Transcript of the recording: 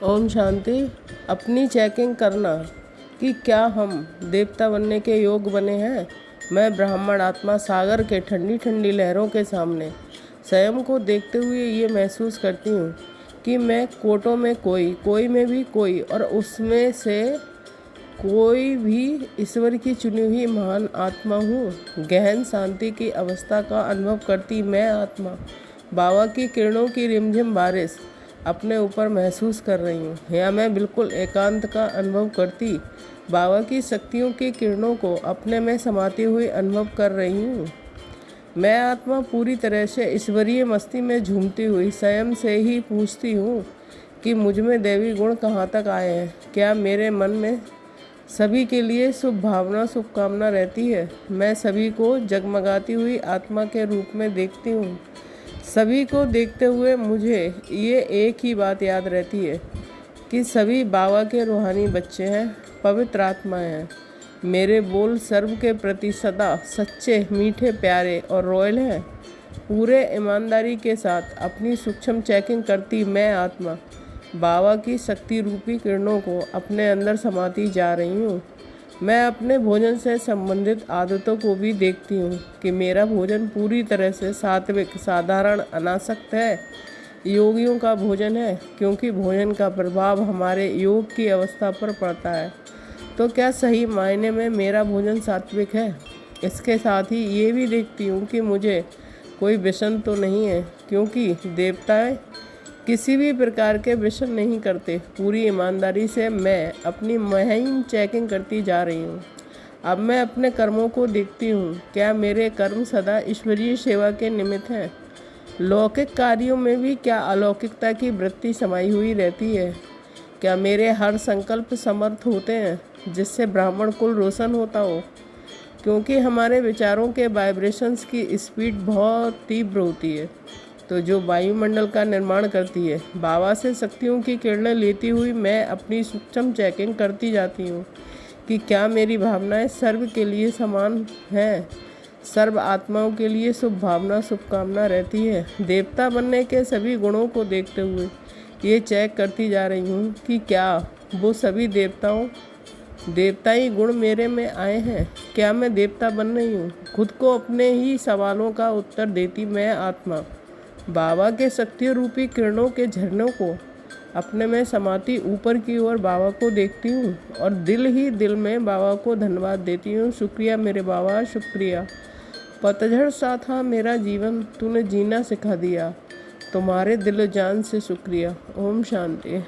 ओम शांति। अपनी चेकिंग करना कि क्या हम देवता बनने के योग बने हैं। मैं ब्राह्मण आत्मा सागर के ठंडी ठंडी लहरों के सामने स्वयं को देखते हुए ये महसूस करती हूँ कि मैं कोटों में कोई में भी कोई, और उसमें से कोई भी ईश्वर की चुनी हुई महान आत्मा हूँ। गहन शांति की अवस्था का अनुभव करती मैं आत्मा बाबा की किरणों की रिमझिम बारिश अपने ऊपर महसूस कर रही हूँ। या मैं बिल्कुल एकांत का अनुभव करती बाबा की शक्तियों की किरणों को अपने में समाती हुई अनुभव कर रही हूँ। मैं आत्मा पूरी तरह से ईश्वरीय मस्ती में झूमती हुई स्वयं से ही पूछती हूँ कि मुझ में दैवी गुण कहाँ तक आए हैं। क्या मेरे मन में सभी के लिए शुभ भावना शुभकामना रहती है। मैं सभी को जगमगाती हुई आत्मा के रूप में देखती हूँ। सभी को देखते हुए मुझे ये एक ही बात याद रहती है कि सभी बाबा के रूहानी बच्चे हैं, पवित्र आत्माएं हैं। मेरे बोल सर्व के प्रति सदा सच्चे, मीठे, प्यारे और रॉयल हैं। पूरे ईमानदारी के साथ अपनी सूक्ष्म चेकिंग करती मैं आत्मा बाबा की शक्ति रूपी किरणों को अपने अंदर समाती जा रही हूँ। मैं अपने भोजन से संबंधित आदतों को भी देखती हूँ कि मेरा भोजन पूरी तरह से सात्विक, साधारण, अनासक्त है। योगियों का भोजन है, क्योंकि भोजन का प्रभाव हमारे योग की अवस्था पर पड़ता है। तो क्या सही मायने में मेरा भोजन सात्विक है? इसके साथ ही ये भी देखती हूँ कि मुझे कोई व्यसन तो नहीं है, क्योंकि देवताएं किसी भी प्रकार के व्यसन नहीं करते। पूरी ईमानदारी से मैं अपनी महीन चेकिंग करती जा रही हूँ। अब मैं अपने कर्मों को देखती हूँ। क्या मेरे कर्म सदा ईश्वरीय सेवा के निमित्त हैं? लौकिक कार्यों में भी क्या अलौकिकता की वृत्ति समाई हुई रहती है? क्या मेरे हर संकल्प समर्थ होते हैं जिससे ब्राह्मण कुल रोशन होता हो? क्योंकि हमारे विचारों के वाइब्रेशंस की स्पीड बहुत तीव्र होती है, तो जो वायुमंडल का निर्माण करती है। बाबा से शक्तियों की किरणें लेती हुई मैं अपनी सूक्ष्म चेकिंग करती जाती हूँ कि क्या मेरी भावनाएं सर्व के लिए समान हैं। सर्व आत्माओं के लिए शुभ भावना शुभकामना रहती है। देवता बनने के सभी गुणों को देखते हुए ये चेक करती जा रही हूँ कि क्या वो सभी देवताई गुण मेरे में आए हैं। क्या मैं देवता बन रही हूँ? खुद को अपने ही सवालों का उत्तर देती मैं आत्मा बाबा के शक्ति रूपी किरणों के झरनों को अपने में समाती ऊपर की ओर बाबा को देखती हूँ और दिल ही दिल में बाबा को धन्यवाद देती हूँ। शुक्रिया मेरे बाबा, शुक्रिया। पतझड़ सा था मेरा जीवन, तूने जीना सिखा दिया। तुम्हारे दिल जान से शुक्रिया। ओम शांति।